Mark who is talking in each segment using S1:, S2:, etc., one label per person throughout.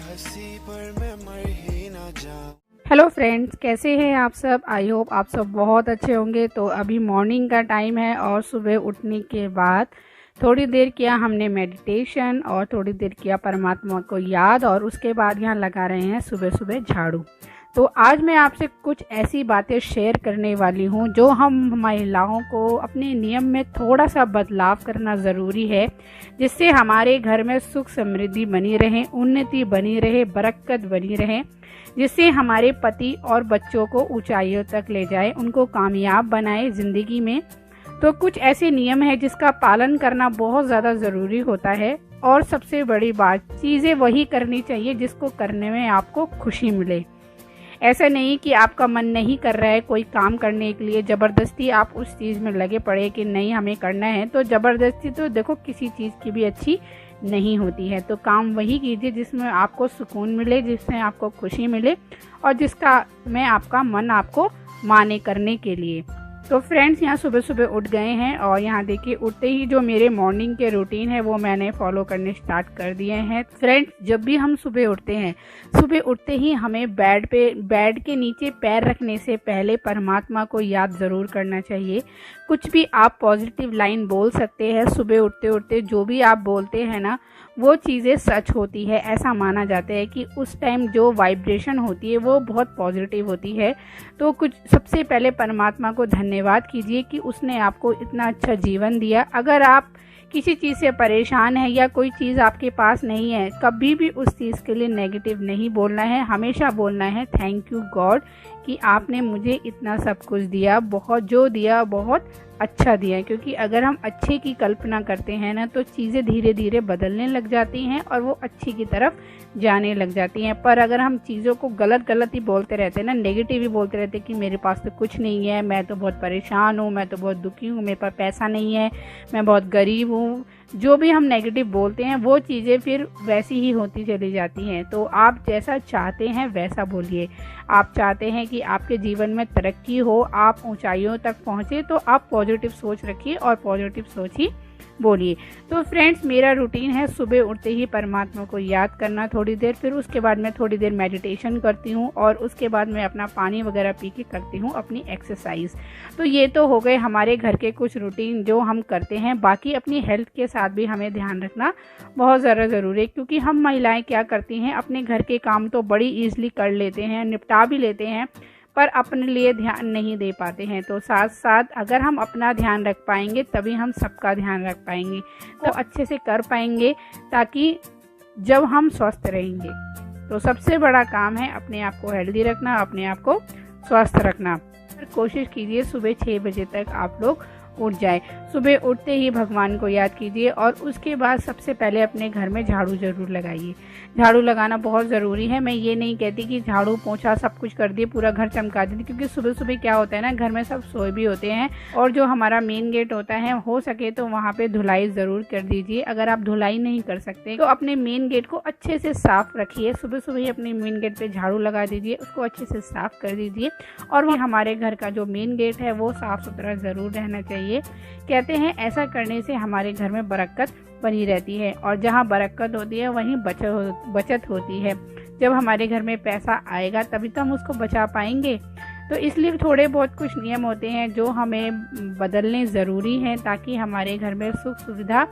S1: हंसी पर मैं मर ही ना जाऊं।
S2: हेलो फ्रेंड्स, कैसे हैं आप सब। आई होप आप सब बहुत अच्छे होंगे। तो अभी मॉर्निंग का टाइम है और सुबह उठने के बाद थोड़ी देर किया हमने मेडिटेशन और थोड़ी देर किया परमात्मा को याद, और उसके बाद यहाँ लगा रहे हैं सुबह सुबह झाड़ू। तो आज मैं आपसे कुछ ऐसी बातें शेयर करने वाली हूँ जो हम महिलाओं को अपने नियम में थोड़ा सा बदलाव करना ज़रूरी है, जिससे हमारे घर में सुख समृद्धि बनी रहे, उन्नति बनी रहे, बरकत बनी रहे, जिससे हमारे पति और बच्चों को ऊंचाइयों तक ले जाए, उनको कामयाब बनाए ज़िंदगी में। तो कुछ ऐसे नियम है जिसका पालन करना बहुत ज़्यादा ज़रूरी होता है। और सबसे बड़ी बात, चीज़ें वही करनी चाहिए जिसको करने में आपको खुशी मिले। ऐसा नहीं कि आपका मन नहीं कर रहा है कोई काम करने के लिए, ज़बरदस्ती आप उस चीज़ में लगे पड़े कि नहीं हमें करना है। तो ज़बरदस्ती तो देखो किसी चीज़ की भी अच्छी नहीं होती है। तो काम वही कीजिए जिसमें आपको सुकून मिले, जिसमें आपको खुशी मिले और जिसका में आपका मन आपको माने करने के लिए। तो फ्रेंड्स, यहाँ सुबह सुबह उठ गए हैं और यहाँ देखिए उठते ही जो मेरे मॉर्निंग के रूटीन है वो मैंने फॉलो करने स्टार्ट कर दिए हैं। फ्रेंड्स, जब भी हम सुबह उठते हैं, सुबह उठते ही हमें बेड के नीचे पैर रखने से पहले परमात्मा को याद ज़रूर करना चाहिए। कुछ भी आप पॉजिटिव लाइन बोल सकते हैं। सुबह उठते उठते जो भी आप बोलते हैं ना, वो चीज़ें सच होती है। ऐसा माना जाता है कि उस टाइम जो वाइब्रेशन होती है वो बहुत पॉजिटिव होती है। तो कुछ सबसे पहले परमात्मा को धन्यवाद कीजिए कि उसने आपको इतना अच्छा जीवन दिया। अगर आप किसी चीज़ से परेशान है या कोई चीज़ आपके पास नहीं है, कभी भी उस चीज़ के लिए नेगेटिव नहीं बोलना है। हमेशा बोलना है थैंक यू गॉड कि आपने मुझे इतना सब कुछ दिया, बहुत जो दिया बहुत अच्छा दिया। क्योंकि अगर हम अच्छे की कल्पना करते हैं ना, तो चीज़ें धीरे धीरे बदलने लग जाती हैं और वो अच्छी की तरफ जाने लग जाती हैं। पर अगर हम चीज़ों को गलत ही बोलते रहते हैं ना, नेगेटिव ही बोलते रहते हैं कि मेरे पास तो कुछ नहीं है, मैं तो बहुत परेशान हूँ, मैं तो बहुत दुखी हूँ, मेरे पास पैसा नहीं है, मैं बहुत गरीब हूँ, जो भी हम नेगेटिव बोलते हैं वो चीज़ें फिर वैसी ही होती चली जाती हैं। तो आप जैसा चाहते हैं वैसा बोलिए। आप चाहते हैं कि आपके जीवन में तरक्की हो, आप ऊंचाइयों तक पहुँचे, तो आप पॉजिटिव सोच रखिए और पॉजिटिव सोच ही बोलिए। तो फ्रेंड्स, मेरा रूटीन है सुबह उठते ही परमात्मा को याद करना थोड़ी देर, फिर उसके बाद मैं थोड़ी देर मेडिटेशन करती हूँ और उसके बाद मैं अपना पानी वगैरह पी के करती हूँ अपनी एक्सरसाइज। तो ये तो हो गए हमारे घर के कुछ रूटीन जो हम करते हैं। बाकी अपनी हेल्थ के साथ भी हमें ध्यान रखना बहुत ज़्यादा ज़रूरी है, क्योंकि हम महिलाएँ क्या करती हैं, अपने घर के काम तो बड़ी ईजिली कर लेते हैं, निपटा भी लेते हैं, पर अपने लिए ध्यान नहीं दे पाते हैं। तो साथ साथ अगर हम अपना ध्यान रख पाएंगे तभी हम सबका ध्यान रख पाएंगे, तो अच्छे से कर पाएंगे, ताकि जब हम स्वस्थ रहेंगे। तो सबसे बड़ा काम है अपने आप को हेल्दी रखना, अपने आप को स्वस्थ रखना। कोशिश कीजिए सुबह 6 बजे तक आप लोग उठ जाए। सुबह उठते ही भगवान को याद कीजिए और उसके बाद सबसे पहले अपने घर में झाड़ू ज़रूर लगाइए। झाड़ू लगाना बहुत ज़रूरी है। मैं ये नहीं कहती कि झाड़ू पोंछा सब कुछ कर दिए, पूरा घर चमका दीजिए, क्योंकि सुबह सुबह क्या होता है ना, घर में सब सोए भी होते हैं और जो हमारा मेन गेट होता है, हो सके तो वहाँ पे धुलाई ज़रूर कर दीजिए। अगर आप धुलाई नहीं कर सकते तो अपने मेन गेट को अच्छे से साफ रखिए। सुबह सुबह ही अपने मेन गेट पे झाड़ू लगा दीजिए, उसको अच्छे से साफ कर दीजिए। और वह हमारे घर का जो मेन गेट है वो साफ़ सुथरा ज़रूर रहना चाहिए। कहते हैं ऐसा करने से हमारे घर में बरकत बनी रहती है, और जहाँ बरकत होती है वहीं बचत होती है। जब हमारे घर में पैसा आएगा तभी तो हम उसको बचा पाएंगे। तो इसलिए थोड़े बहुत कुछ नियम होते हैं जो हमें बदलने ज़रूरी हैं, ताकि हमारे घर में सुख सुविधा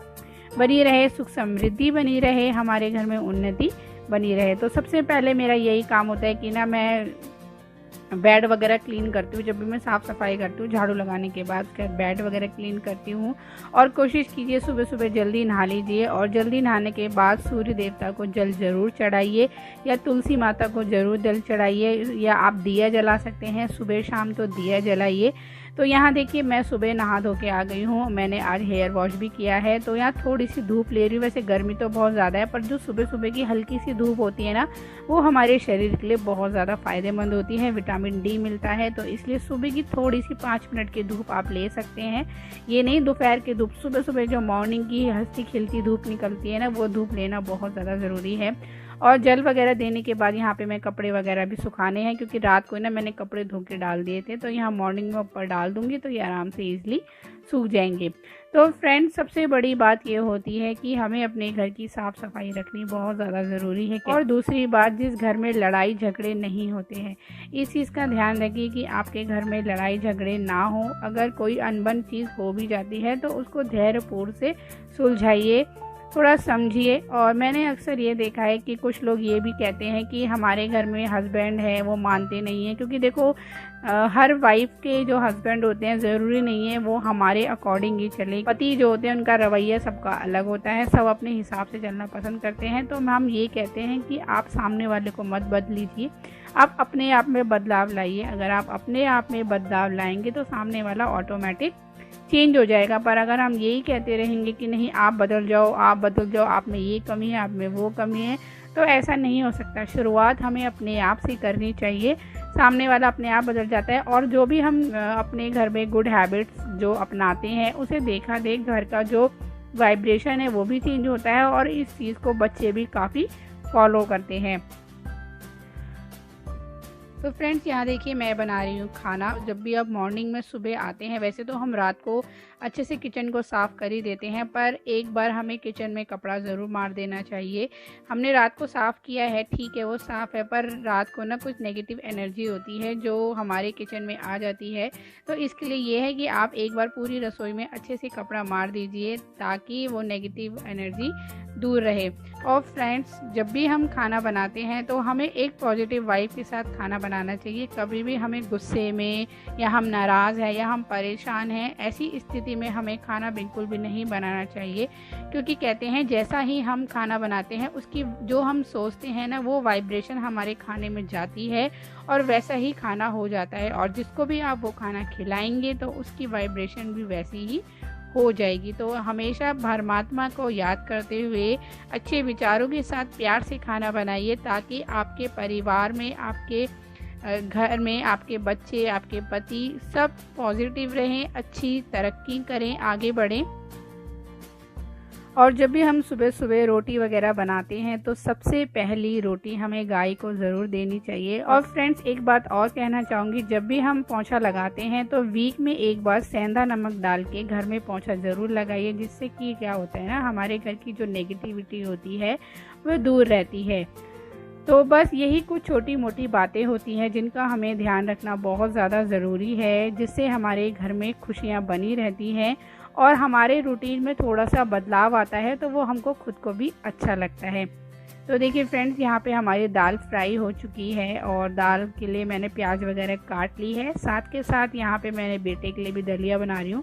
S2: बनी रहे, सुख समृद्धि बनी रहे, हमारे घर में उन्नति बनी रहे। तो सबसे पहले मेरा यही काम होता है कि ना, मैं बेड वगैरह क्लीन करती हूँ। जब भी मैं साफ़ सफाई करती हूँ झाड़ू लगाने के बाद उसके बाद बेड वगैरह क्लीन करती हूँ। और कोशिश कीजिए सुबह सुबह जल्दी नहा लीजिए, और जल्दी नहाने के बाद सूर्य देवता को जल ज़रूर चढ़ाइए, या तुलसी माता को ज़रूर जल चढ़ाइए, या आप दिया जला सकते हैं सुबह शाम, तो दिया जलाइए। तो यहाँ देखिए मैं सुबह नहा धो के आ गई हूँ। मैंने आज हेयर वॉश भी किया है। तो यहाँ थोड़ी सी धूप ले रही हूँ। वैसे गर्मी तो बहुत ज़्यादा है, पर जो सुबह सुबह की हल्की सी धूप होती है ना, वो हमारे शरीर के लिए बहुत ज़्यादा फ़ायदेमंद होती है। विटामिन डी मिलता है। तो इसलिए सुबह की थोड़ी सी 5 मिनट की धूप आप ले सकते हैं। ये नहीं दोपहर की धूप, सुबह सुबह जो मॉर्निंग की हंसती खिलती धूप निकलती है ना, वो धूप लेना बहुत ज़्यादा ज़रूरी है। और जल वगैरह देने के बाद यहाँ पे मैं कपड़े वगैरह भी सुखाने हैं, क्योंकि रात को ना मैंने कपड़े धो के डाल दिए थे। तो यहाँ मॉर्निंग में ऊपर डाल दूँगी तो ये आराम से ईजिली सूख जाएंगे। तो फ्रेंड्स, सबसे बड़ी बात ये होती है कि हमें अपने घर की साफ़ सफाई रखनी बहुत ज़्यादा ज़रूरी है। और दूसरी बात, जिस घर में लड़ाई झगड़े नहीं होते हैं, इस चीज़ का ध्यान रखिए कि आपके घर में लड़ाई झगड़े ना हो। अगर कोई अनबन चीज़ हो भी जाती है तो उसको धैर्यपूर्वक से सुलझाइए, थोड़ा समझिए। और मैंने अक्सर ये देखा है कि कुछ लोग ये भी कहते हैं कि हमारे घर में हस्बैंड है वो मानते नहीं हैं, क्योंकि देखो हर वाइफ के जो हस्बैंड होते हैं ज़रूरी नहीं है वो हमारे अकॉर्डिंग ही चले। पति जो होते हैं उनका रवैया सबका अलग होता है, सब अपने हिसाब से चलना पसंद करते हैं। तो हम ये कहते हैं कि आप सामने वाले को मत बदलीजिए, आप अपने आप में बदलाव लाइए। अगर आप अपने आप में बदलाव लाएंगे तो सामने वाला ऑटोमेटिक चेंज हो जाएगा। पर अगर हम यही कहते रहेंगे कि नहीं आप बदल जाओ, आप बदल जाओ, आप में ये कमी है, आप में वो कमी है, तो ऐसा नहीं हो सकता। शुरुआत हमें अपने आप से करनी चाहिए, सामने वाला अपने आप बदल जाता है। और जो भी हम अपने घर में गुड हैबिट्स जो अपनाते हैं उसे देखा देख घर का जो वाइब्रेशन है वो भी चेंज होता है, और इस चीज़ को बच्चे भी काफ़ी फॉलो करते हैं। तो फ्रेंड्स, यहाँ देखिए मैं बना रही हूँ खाना। जब भी आप मॉर्निंग में सुबह आते हैं, वैसे तो हम रात को अच्छे से किचन को साफ़ कर ही देते हैं, पर एक बार हमें किचन में कपड़ा ज़रूर मार देना चाहिए। हमने रात को साफ़ किया है, ठीक है वो साफ़ है, पर रात को ना कुछ नेगेटिव एनर्जी होती है जो हमारे किचन में आ जाती है। तो इसके लिए ये है कि आप एक बार पूरी रसोई में अच्छे से कपड़ा मार दीजिए ताकि वो नेगेटिव एनर्जी दूर रहे। और फ्रेंड्स, जब भी हम खाना बनाते हैं तो हमें एक पॉजिटिव वाइब के साथ खाना बनाना चाहिए। कभी भी हमें गुस्से में या हम नाराज़ हैं या हम परेशान हैं, ऐसी स्थिति में हमें खाना बिल्कुल भी नहीं बनाना चाहिए, क्योंकि कहते हैं जैसा ही हम खाना बनाते हैं उसकी जो हम सोचते हैं ना वो वाइब्रेशन हमारे खाने में जाती है और वैसा ही खाना हो जाता है। और जिसको भी आप वो खाना खिलाएंगे तो उसकी वाइब्रेशन भी वैसी ही हो जाएगी। तो हमेशा परमात्मा को याद करते हुए अच्छे विचारों के साथ प्यार से खाना बनाइए, ताकि आपके परिवार में, आपके घर में आपके बच्चे, आपके पति सब पॉजिटिव रहें, अच्छी तरक्की करें, आगे बढ़ें। और जब भी हम सुबह सुबह रोटी वगैरह बनाते हैं तो सबसे पहली रोटी हमें गाय को ज़रूर देनी चाहिए। और फ्रेंड्स, एक बात और कहना चाहूँगी, जब भी हम पोंछा लगाते हैं तो वीक में एक बार सेंधा नमक डाल के घर में पोंछा ज़रूर लगाइए, जिससे कि क्या होता है ना, हमारे घर की जो नेगेटिविटी होती है वो दूर रहती है। तो बस यही कुछ छोटी मोटी बातें होती हैं जिनका हमें ध्यान रखना बहुत ज़्यादा ज़रूरी है, जिससे हमारे घर में खुशियाँ बनी रहती हैं और हमारे रूटीन में थोड़ा सा बदलाव आता है तो वो हमको खुद को भी अच्छा लगता है। तो देखिए फ्रेंड्स, यहाँ पे हमारी दाल फ्राई हो चुकी है और दाल के लिए मैंने प्याज वगैरह काट ली है। साथ के साथ यहाँ पे मैंने बेटे के लिए भी दलिया बना रही हूँ।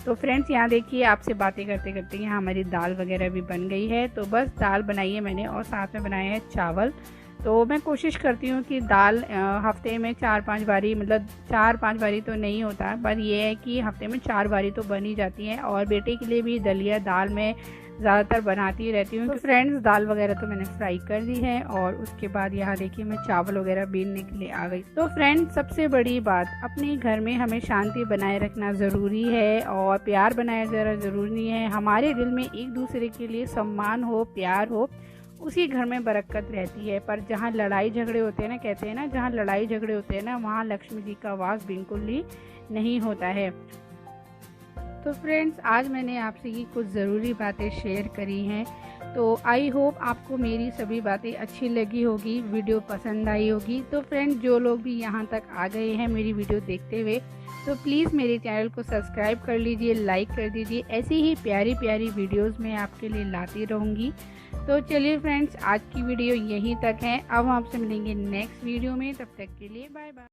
S2: तो फ्रेंड्स, यहाँ देखिए आपसे बातें करते करते यहाँ हमारी दाल वगैरह भी बन गई है। तो बस दाल बनाई है मैंने और साथ में बनाए हैं चावल। तो मैं कोशिश करती हूँ कि दाल हफ्ते में 4-5 बारी, मतलब 4-5 बारी तो नहीं होता, पर ये है कि हफ्ते में 4 बारी तो बन ही जाती है। और बेटे के लिए भी दलिया दाल में ज़्यादातर बनाती रहती हूँ। तो फ्रेंड्स, दाल वगैरह तो मैंने फ्राई कर दी है और उसके बाद यहाँ देखिए मैं चावल वगैरह बीनने के लिए आ गई। तो फ्रेंड्स, सबसे बड़ी बात, अपने घर में हमें शांति बनाए रखना ज़रूरी है और प्यार बनाए ज़रा ज़रूरी है। हमारे दिल में एक दूसरे के लिए सम्मान हो, प्यार हो, उसी घर में बरकत रहती है। पर जहाँ लड़ाई झगड़े होते हैं ना, कहते हैं ना, जहाँ लड़ाई झगड़े होते हैं ना वहाँ लक्ष्मी जी का वास बिल्कुल ही नहीं होता है। तो फ्रेंड्स, आज मैंने आपसे ये कुछ ज़रूरी बातें शेयर करी हैं। तो आई होप आपको मेरी सभी बातें अच्छी लगी होगी, वीडियो पसंद आई होगी। तो फ्रेंड्स, जो लोग भी यहाँ तक आ गए हैं मेरी वीडियो देखते हुए, तो प्लीज़ मेरे चैनल को सब्सक्राइब कर लीजिए, लाइक कर दीजिए। ऐसी ही प्यारी प्यारी वीडियोस मैं आपके लिए लाती रहूँगी। तो चलिए फ्रेंड्स, आज की वीडियो यहीं तक है। अब हम आपसे मिलेंगे नेक्स्ट वीडियो में, तब तक के लिए बाय बाय।